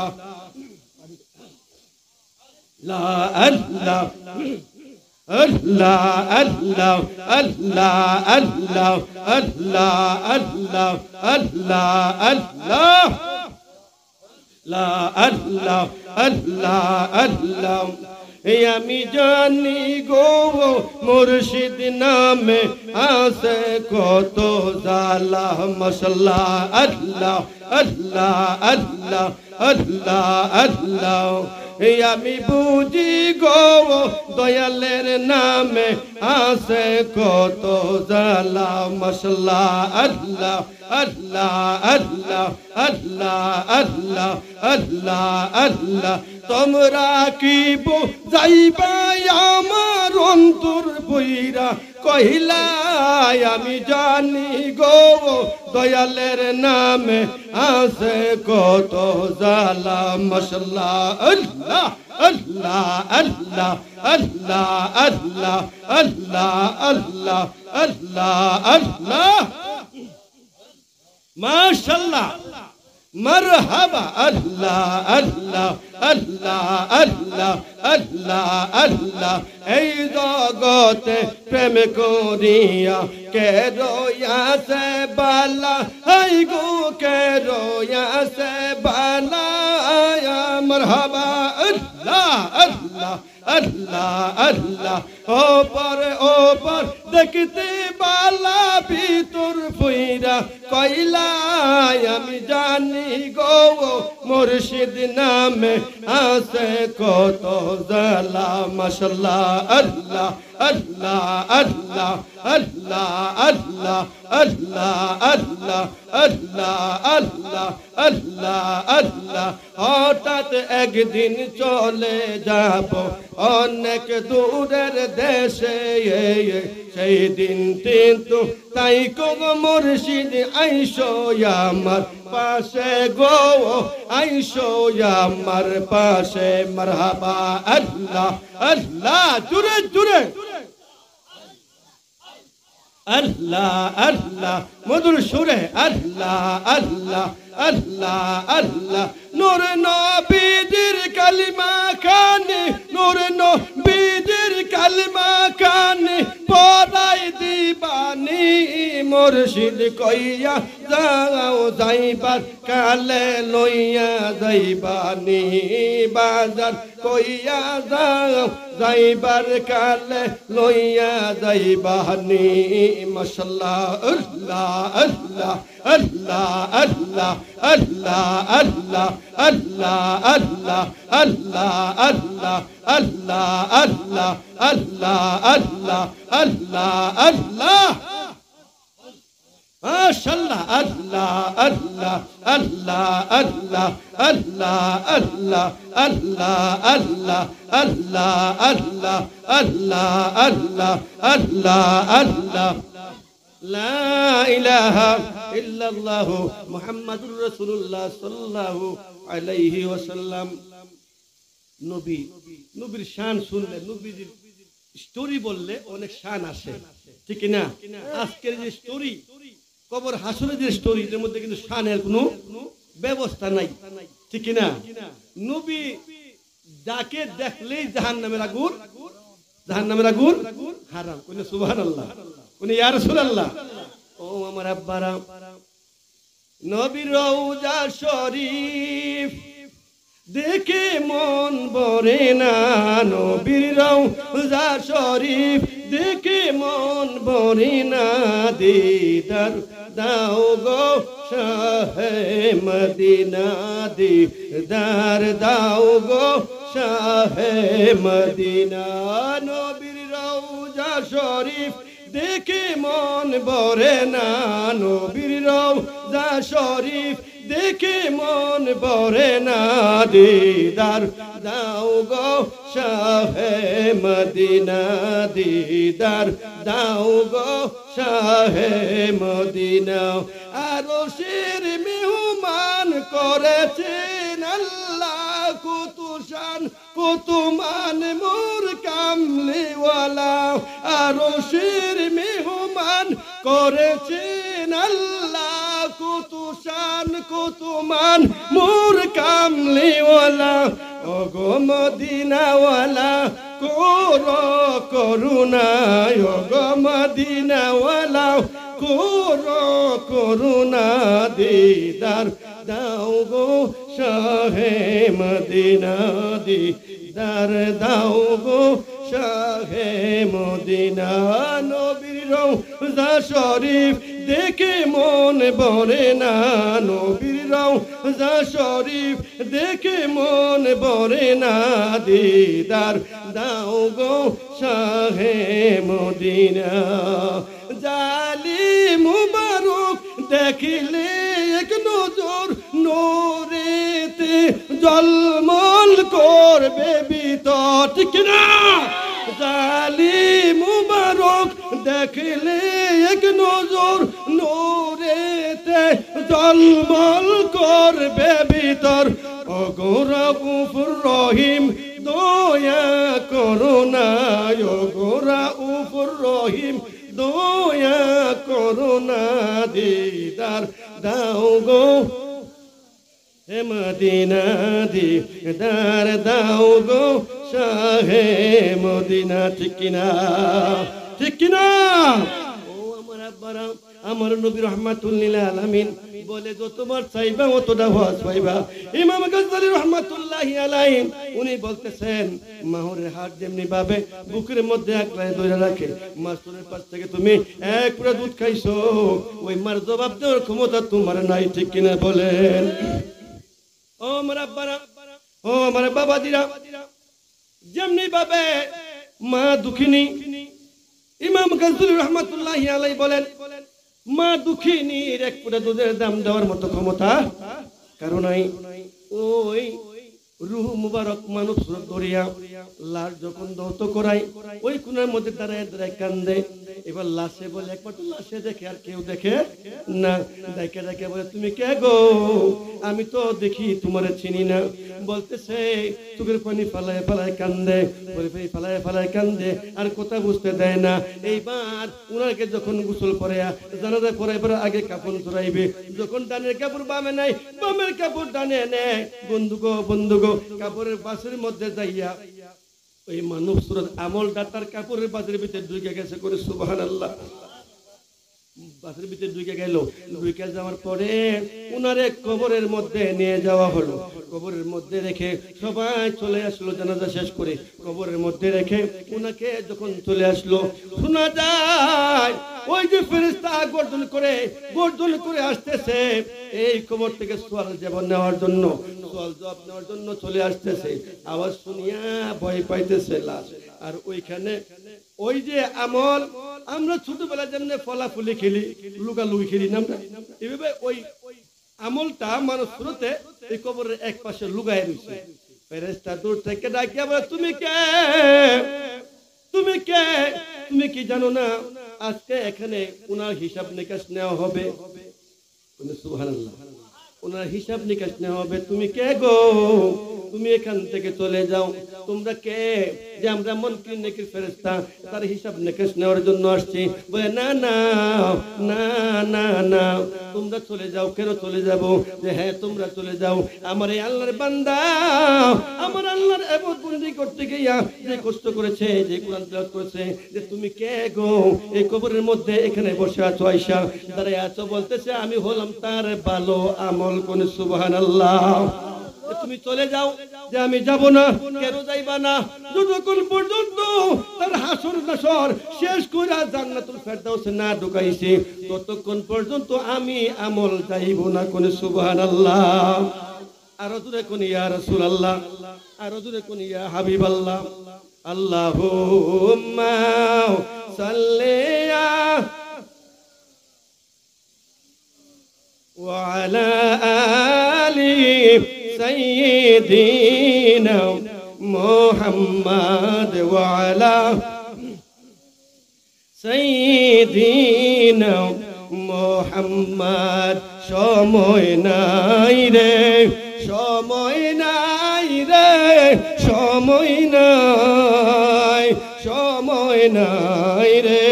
লা আল্লাহ আল্লাহ আল্লাহ আল্লাহ আল্লাহ আল্লাহ আল্লাহ আল্লাহ আল্লাহ লা আল্লাহ আল্লাহ আল্লাহ। আমি জানি গো মুর্শিদ নামে আছে কত জালা মশলা। আল্লাহ আল্লাহ আল্লাহ আল্লাহ আল্লাহ। আমি বুঝি গো দয়ালের নামে আছে কত জালা মশলা। আল্লাহ আল্লাহ আল্লাহ আল্লাহ আল্লাহ আল্লাহ আল্লাহ। তোমরা কি যাইবা আমার অন্তর বইরা কহিলা আমি জানি গো দয়ালের নামে আছে কত জালা মশলা। আল্লাহ আল্লাহ আল্লাহ আল্লাহ আল্লাহ আল্লাহ আল্লাহ আল্লাহ আল্লাহ। মাশাআল্লাহ মারহাবা আল্লাহ আল্লাহ আল্লাহ আল্লাহ আল্লাহ আল্লাহ এই জগতে প্রেম করিয়া কে রয়াছে বালা হাই গো কে রয়াছে বালা মারহাবা আল্লাহ আল্লাহ আল্লাহ আল্লাহ ওপর দেখতে বালা ভিতর ফুইরা কইলাই আমি জানি গো মুর্শিদ নামে আছে কত জালা মাশাআল্লাহ আল্লাহ আল্লাহ আল্লাহ আল্লাহ আল্লাহ আল্লাহ আল্লাহ আল্লাহ আল্লাহ আল্লাহ আল্লাহ হঠাৎ একদিন চলে যাব অনেক দূরের দেশে সেই দিন কিন্তু তাই কোন মুর্শিদ আইসো আমার পাশে গো আইসো আমার পাশে মারহাবা আল্লাহ আল্লাহ জুরে জুরে আল্লাহ আল্লাহ মধুর সুরে আল্লাহ আল্লাহ আল্লাহ আল্লাহ নূর নবীর কালিমা খানি নূর নবীর কালিমা খানি পড়াই দিবানি মুর্শিদ কইয়া যাও যাইবার কালে লইয়া যাইবানি বাজার কইয়া যাও যাইবার কালে লইয়া যাইবানি মাশাআল্লাহ আল্লাহ আল্লাহ আল্লাহ আল্লাহ আল্লাহ আল্লাহ আল্লাহ আল্লাহ আল্লাহ আল্লাহ আল্লাহ আল্লাহ আল্লাহ আল্লাহ আল্লাহ আল্লাহ মাশাআল্লাহ আল্লাহ আল্লাহ আল্লাহ আল্লাহ আল্লাহ আল্লাহ আল্লাহ আল্লাহ আল্লাহ আল্লাহ আল্লাহ আল্লাহ আল্লাহ আল্লাহ লা ইলাহা ইল্লাল্লাহ মুহাম্মাদুর রাসূলুল্লাহ সাল্লাল্লাহু আলাইহি ওয়াসাল্লাম। নবীর শান শুনলে, নবীর স্টোরি বললে অনেক শান আসে, ঠিক না? আজকের যে স্টোরি, কবর হাসরের যে স্টোরি, এর মধ্যে কিন্তু শানের কোনো ব্যবস্থা নাই, ঠিক না? নবী যাকে দেখলেই জাহান্নামের আগুন হারাম। কোন সুবহানাল্লাহ, কোন ইয়া রাসূলুল্লাহ। ও আমার আব্বারা, নবীর রওজা শরীফ দেখে মন ভরে না, নবীর রওজা শরীফ দেখে মন ভরে না, দিদার দাও গো শাহে মদিনা, দিদার দাও গো শাহে মদিনা। নবীর রওজা শরীফ দেখে মন ভরে না, নবীর রওজা শরীফ দেখে মন ভরে না, দিদার দাও গো শাহে মদিনা, দিদার দাও গো শাহে মদিনা। আরশের মেহমান করেছেন আল্লাহ, কুতুশান কুতুমান মোর কামলিওয়ালা। আরশের মেহমান করেছেন আল্লাহ, কুতুশান কুতুমান মোর কামলিওয়ালা। ওগো মদিনাওয়ালা করো করুণা, ওগো মদিনাওয়ালা করো করুণা, দিদার দাও গো শাহে মদিনা, দিদার দাও গো শাহে মদিনা। নবীর রওজা শরীফ দেখে মন ভরে না, নবীর রওজা শরীফ দেখে মন ভরে না, দিদার দাও গো শাহে মদিনা। জালি মুবারক দেখিলে এক নজর নূরেতে জলমল করবে ভিতর, ঠিক না? জালি মুবারক দেখলে এক নজর নূরেতে জলমল করবে ভিতর। ওগো রাউফুর রহিম দয়া করুণা, ওগো রাউফুর রহিম দয়া করুণা, দিদার দাও গো মদিনা দিদার দাও গো শাহে মদিনা। ঠিক কিনা, ঠিক কিনা? ও আমার আব্বারা, আমার নবী রাহমাতুল লিল আলামিন বলে যতবার চাইবা অতটা হজ পাইবা। ইমাম গাজ্জালী রাহমাতুল্লাহি আলাইহি উনি বলতেছেন মাহরের হাট যেমনি ভাবে বুকের মধ্যে আকড়ায় ধরে রাখে, মাস্টারের পাশ থেকে তুমি এক পুরা দুধ খাইছো, ওই মার জবাব দেওয়ার ক্ষমতা তোমার নাই। ঠিক কিনা বলেন? ও আমার আব্বারা, ও আমার বাবাজিরা, যেমনি ভাবে মা দুঃখিনী, ইমাম গাজ্জালী রাহমাতুল্লাহি আলাইহি বলেন মা দুঃখিনীর এক পুরা দুধের দাম দেওয়ার মতো ক্ষমতা কারণ নাই। ওই রূহ মুবারক মানব সুরত ধরিয়া লাশ যখন দহত করায় ওই কোণের মধ্যে দাঁড়ায় দাঁড়ায় কান্দে। এবার লাশে বলে একমাত্র লাশে দেখে, আর কেউ দেখে না। দেখে দেখে বলে তুমি কে গো? আমি তো দেখি তোমার চিনি না। বলতেছে চোখের পানি ফালায় ফালায় কান্দে, ফালায় ফালায় কান্দে, আর কথা বুঝতে দেয় না। এইবার উনাকে যখন গোসল করে জানাজা করাইবার আগে কাপড় চড়াইবে, যখন ডানের কাপড় বামে নাই, বামের কাপড় ডানে নেয়। বন্ধুগো বন্ধুগো, কাপড়ের বাসের মধ্যে যাইয়া ওই মানব সুরত আমল ডাটার কাপড়ের বাসের ভিতরে ঢুকে গেছে করে সুবহানাল্লাহ। বাসের ভিতরে ঢুকে গেল, ঢুকে যাওয়ার পরে উনারে কবরের মধ্যে নিয়ে যাওয়া হলো। কবরের মধ্যে রেখে সবাই চলে আসলো জানাজা শেষ করে। কবরের মধ্যে রেখে উনাকে যখন চলে আসলো, শোনা যায় ওই যে ফেরেশতা গর্জন করে আসতেছে এই কবর থেকে সওয়াল জবাব নেওয়ার জন্য, সওয়াল জবাব নেওয়ার জন্য চলে আসতেছে। আওয়াজ শুনিয়া ভয় পাইতেছে লাশ। আর ওইখানে ওই যে আমল, আমরা ছোটবেলা যেমন ফলাফুলি খেলি, লুকালুকি খেলি না, এইভাবে ওই আমলটা মানুষ শুরুতে এই কবরের এক পাশে লুকায় রয়েছে। ফেরেশতা দূর থেকে ডাকিয়া বলে তুমি কে? তুমি কে? তুমি কি জানো না আজকে এখানে উনার হিসাব নিকাশ নেওয়া হবে? সুবহানাল্লাহ, ওনার হিসাব নিকাশ নেওয়া হবে। তুমি কে গো? তুমি এখান থেকে চলে যাও। তোমরা কে? যে আমরা মুনকির নেকির ফেরেশতা, তার হিসাব নিকাশ নেওয়ার জন্য আসছি। বলে না না না না না, তোমরা চলে যাও। কেন চলে যাব? যে হ্যাঁ তোমরা চলে যাও। আমার এই আল্লাহর বান্দা আমার আল্লাহর ইবাদত বন্দেগী করতে গিয়া যে কষ্ট করেছে, যে কোরআন তেলাওয়াত করেছে, যে তুমি কে গো? এই কবরের মধ্যে এখানে বসে আছো, আয়েশা দাঁড়ায় আছো। বলতেছে আমি হলাম তার ভালো আমল। কোন সুবহানাল্লাহ। তুমি চলে যাও। যে আমি যাব না। কেন যাইবা না? যতক্ষণ পর্যন্ত তার হাসর নাসর শেষ করে জান্নাতুল ফেরদাউসে না ঢুকাইছে ততক্ষণ পর্যন্ত আমি আমল যাইব না। কোন সুবহানাল্লাহ। আর জোরে কোন ইয়া রাসূলুল্লাহ, আর জোরে কোন ইয়া হাবিবাল্লাহ। আল্লাহুম্মা সাল্লি ওয়া আলা আলি সাইয়্যিদিনা মুহাম্মাদ ওয়া আলা সাইয়্যিদিনা মুহাম্মাদ। সময় নাই রে, সময় নাই রে, সময় নাই, সময় নাই রে,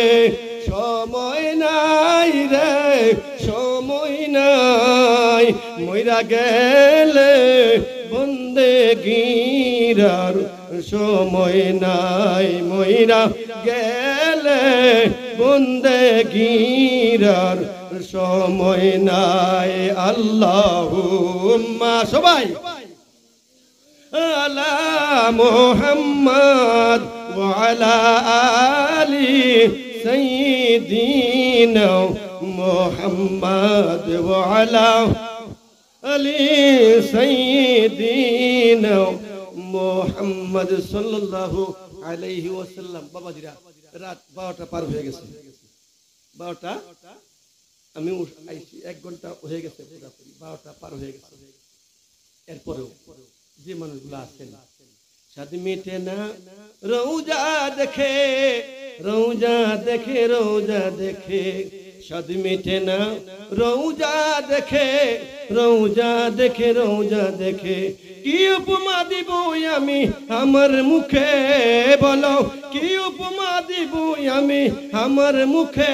সময় নাই রে, সময় নাই। মইরা গেলে বন্দেগীর আর সময় নাই, মইরা গেলে বন্দেগীর আর সময় নাই। আল্লাহুম্মা সবাই আলা মুহাম্মাদ ওয়া আলা আলি সাইয়্যিদিনা মুহাম্মাদ ওয়া আলা আলি সাইয়্যিদিনা মুহাম্মাদ সাল্লাল্লাহু আলাইহি ওয়াসাল্লাম। বাবাজিরা রাত 12টা পার হয়ে গেছে। 12টা আমি আইছি, 1 ঘন্টা হয়ে গেছে, 12টা পার হয়ে গেছে। এরপরেও যে মানুষগুলো আছেন সাথে মিটে না রওজা দেখে, রওজা দেখে, রওজা দেখে সাথে মিটে না রওজা দেখে, রওজা দেখে, রওজা দেখে কি উপমা দিব আমি আমার মুখে বলো, কি উপমা দিব আমি আমার মুখে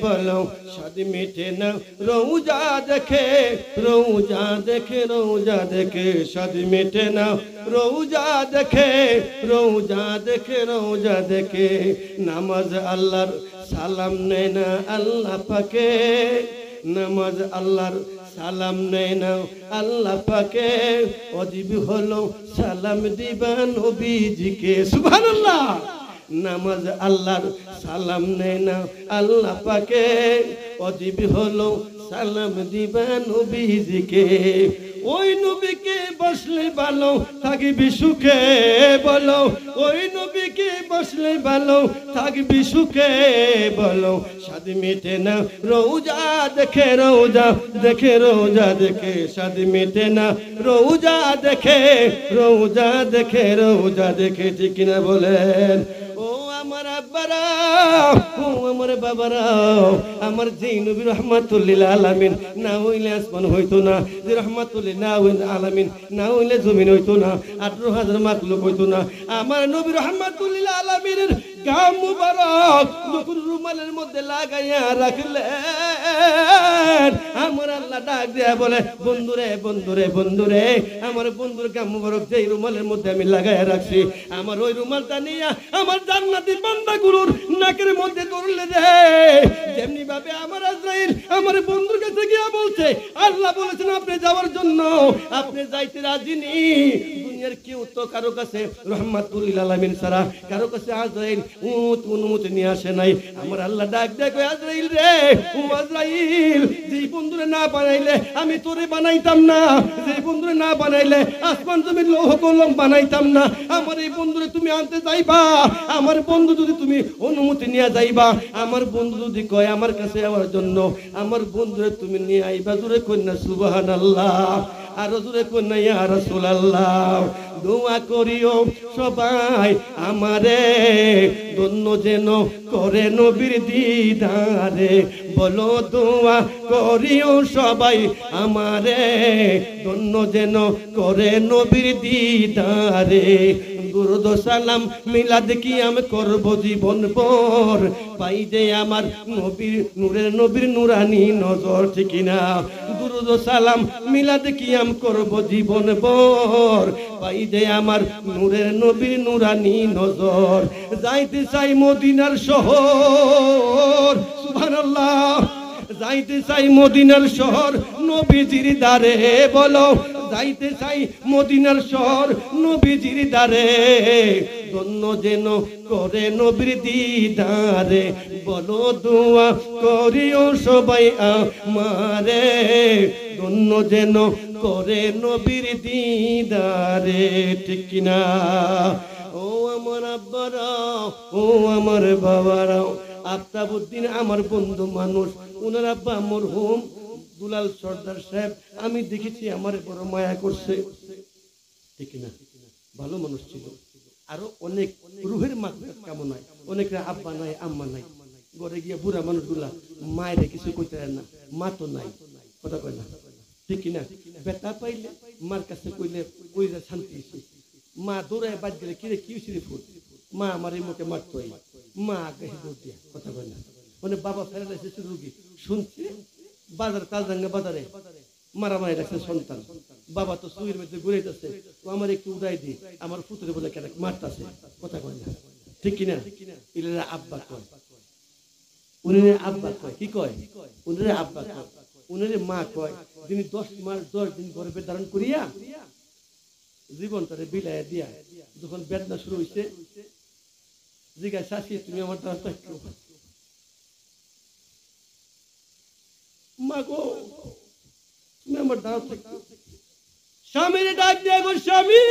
বলো, স্বাদ মিটে না রোজা দেখে, রোজা দেখে, রোজা দেখে, স্বাদ মিটে না রোজা দেখে, রোজা দেখে, রোজা দেখে। নামাজ আল্লাহর সালাম নেয় না আল্লাহ পাকে, নামাজ আল্লাহর সালাম নেয় না আল্লাহ পাকে, অজীব হলো সালাম দিবা নবীজিকে। সুবহানাল্লাহ। নামাজ আল্লাহর সালাম নেয় না আল্লাহ পাকে, অজীব হলো সালাম দিবা নবীজিকে। ওই নবীকে বসলে ভালো থাকবি সুখে বলো, ওই নবীকে বসলে ভালো থাকবি সুখে বলো, স্বাদ মিটে না রোজা দেখে, রোজা দেখে, রোজা দেখে, স্বাদ মিটে না রোজা দেখে, রোজা দেখে, রোজা দেখে। ঠিক কিনা বলেন? ও আমার আব্বারা, ও আমার বাবারা, আমার যে নবী রাহমাতুল লিল আলামিন না হইলে আসমান হইতো না, যে রাহমাতুল লিল আলামিন না হইলে জমিন হইতো না, 18,000 মাখলুক হইতো না। আমার নবী রাহমাতুল লিল আলামিনের গাম মুবারক দুপুর রুমালের মধ্যে লাগাইয়া রাখলেন। আমার আল্লাহ ডাক দেয়া বলে, বন্ধুরে, বন্ধুরে, বন্ধুরে, আমার বন্ধুর গাম মুবারক যেই রুমালের মধ্যে আমি লাগাইয়া রাখছি, আমার ওই রুমালটা নিয়ে আমার জান্নাতি বান্দাগুলোর নাকের মধ্যে ধরলে রে, যেমনি ভাবে আমার আজরাইল আমার বন্ধুর কাছে গিয়া বলছে, আল্লাহ বলেছেন আপনি যাওয়ার জন্য, আপনি যাইতে রাজি নি। দুনিয়ার কেউ তো কারো কাছে রাহমাতুল লিল আলামিন ছাড়া কারো কাছে আজরাইল অনুমতি নিয়ে আসে নাই। আমার আল্লাহ ডাক দেখো, আজরাইল রে, ও আজরাইল, যে বন্ধুরে না বানাইলে আমি তোরে বানাইতাম না, যে বন্ধুরে না বানাইলে আসমান জমি লৌহ কলম বানাইতাম না। আমার এই বন্ধুরে তুমি আনতে যাইবা, আমার বন্ধু যদি তুমি অনুমতি নিয়ে যাইবা, আমার বন্ধু যদি কয় আমার কাছে যাওয়ার জন্য, আমার বন্ধুরে তুমি নিয়ে আইবা। জোরে কন্যা সুবহানাল্লাহ, আর জোরে কন্যা ইয়া রাসূলুল্লাহ। দোয়া করিও সবাই আমারে, ধন্য যেন করে নবীর দিদারে, বলো দোয়া করিও সবাই আমারে, ধন্য যেন করে নবীর দিদারে। দুরুদ সালাম মিলাদ কিয়াম করব জীবন ভর, পাই যে আমার নবীর নূরের, নবীর নূরানি নজর। ঠিক না? দুরুদ সালাম মিলাদ কিয়াম করব জীবন ভর, পাই যে আমার নূরের, নবীর নূরানি নজর। যাইতে চাই মদিনার শহর, সুবহানাল্লাহ, যাইতে চাই মদিনার শহর নবীজির দারে, বলো যাইতে চাই মদিনার শহর নবীজির দারে, ধন্য যেন করে নবীর দিদারে, বলো দোয়া করিও সবাই আমারে, ধন্য যেন করে নবীর দিদারে। ঠিক কিনা? ও আমার আব্বারা, ও আমার বাবারা, আফতাবউদ্দিন আমার বন্ধু মানুষ, উনার আব্বা মরহুম দুলাল সর্দার সাহেব, আমি দেখেছি আমার বড় মায়া করছে। ঠিক না? ভালো মানুষ ছিল। আরো অনেক রুহের মাগফিরাত কামনায়, অনেকের আব্বা নাই, আম্মা নাই, ঘরে গিয়ে বুড়া মানুষগুলা মায়ের কিছু কইতে পারে না, মা তো নাই, কথা কয় না। ঠিক না? বেটা পাইলে মার কাছে কইলে কইরা শান্তি এসে, মা দৌড়ায় বাদ গেলে কিরে কি হয়েছিল ফুল, মা আমার এই মুখে মারতো, মা আগে দৌড় দিয়া, কথা কয় না। মানে বাবা ফেরা এসেছে রুগী, শুনছে বাজার কালদাঙ্গা বাজারে মারামারি রাখছে সন্তান, বাবা তো সুইয়ের মধ্যে ঘুরে যাচ্ছে, আমার একটু উড়াই দি, আমার পুত্রে বলে কেন মারতাছে, কথা কয় না। ঠিক কিনা? এরা আব্বা কয়, উনি আব্বা কয়, কি কয়? উনি আব্বা কয়, উনি মা কয়, যিনি 10 মাস 10 দিন গর্ভে ধারণ করিয়া জীবনটারে বিলাইয়া দিয়া যখন বেদনা শুরু হয়েছে, জিজ্ঞাসা শাশি তুমি আমার দ্বারা থাকো, মা গো তুমি আমার দ্বারা থাকো। স্বামীর ডাক দিয়ে গো, স্বামী,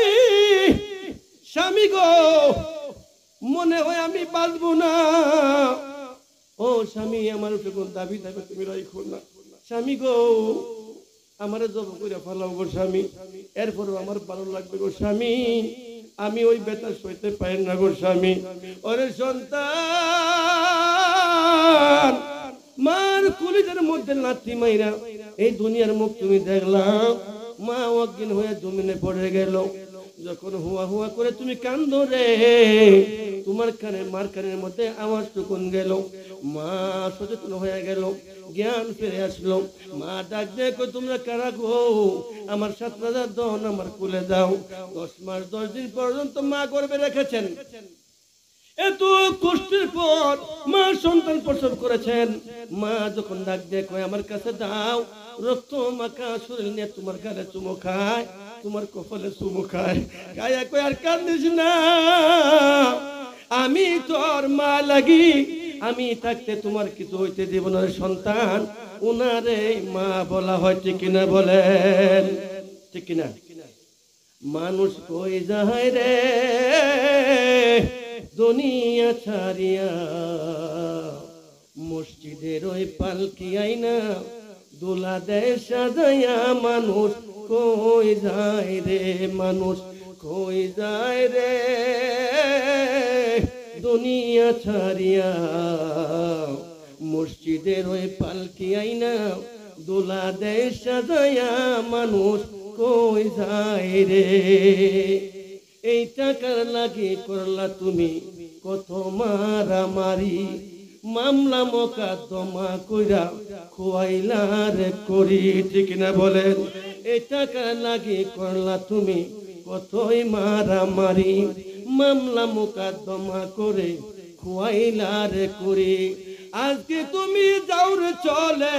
স্বামী গো, মনে হয় আমি বাঁচবো না। ও স্বামী, আমার উপরে কোন দাবি থাকবে তুমি রাখো না। স্বামী গো, আমার জব করে ফেলাও গো স্বামী, এরপরও আমার ভালো লাগবে গো স্বামী, আমি ওই বেতা সইতে পারি না গো স্বামী। ওরে সন্তান, মার কলিজার মধ্যে লাথি মাইরা এই দুনিয়ার মুখ তুমি দেখলাম, মা অজ্ঞান হয়ে জমিনে পড়ে গেল। যখন হুয়া হুয়া করে তুমি কান্দো রে, তোমার কানে মার কানের মধ্যে আওয়াজ টুকুন গেল। মা সচেতন হয়ে গেল, জ্ঞান ফিরে আসলো। মা ডাক দিয়ে কই তোমরা কারা গো? আমার 7 রাজার দন আমার কুলে দাও। 10 মাস 10 দিন পর্যন্ত মা গর্ভে রেখেছেন। এত কষ্টের পর মা সন্তান প্রসব করেছেন। মা যখন ডাক দিয়ে কয় আমার কাছে দাও, রক্ত মাখা শরীর নিয়ে তোমার গালে চুমো খায়, তোমার কপালে চুমো খায়, গায়ে কয় আর কান্দিস না, আমি তোর মা লাগি, আমি থাকতে তোমার কিছু হইতে দিব না সন্তান। উনারে মা বলা হয়, ঠিক কিনা বলেন? ঠিক কিনা? মানুষ কই যায় রে দুনিয়া ছাড়িয়া, মসজিদের ওই পালকি আইনা দোলা দেয় সাজাইয়া। মানুষ কই যায় রে, মানুষ কই যায় রে দুনিয়া ছাড়িয়া, মসজিদের ওই পালকি আইনা দোলা দেয় সাজাইয়া। মানুষ কই যায় রে। এই টাকার লাগে করলা তুমি কত মারামারি, মামলা মোকদ্দমা কইরা খোয়াইলা রে করি, ঠিক না বলেন? এই টাকার লাগে করলা তুমি কতই মারামারি, মামলা মোকদ্দমা করে খোয়াইলা রে করি। আজকে তুমি যাও রে চলে,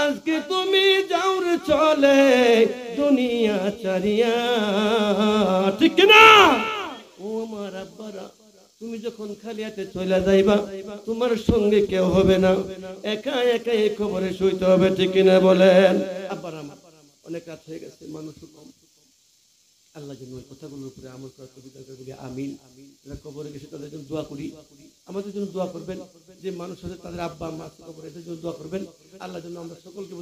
আজকে তুমি যাও রে চলে দুনিয়া ছাড়িয়া, ঠিক না? ও আমার আব্বারা, তুমি যখন খালি হাতে চলে যাইবা তোমার সঙ্গে কেউ হবে না, একা একা এই খবরে শুইতে হবে, ঠিক না বলেন? আব্বারা অনেক রাত হয়ে গেছে, মানুষ কম। আল্লাহ যেন ওই কথাগুলোর উপরে আমল করার তৌফিক দান করি, আমিন। কবরে গেছে তাদের জন্য দোয়া করি, আমাদের জন্য দোয়া করবেন। যে মানুষ আছে তাদের আব্বা আম্মা আছে কবরে, এদের জন্য দোয়া করবেন। আল্লাহ যেন আমরা সকলকে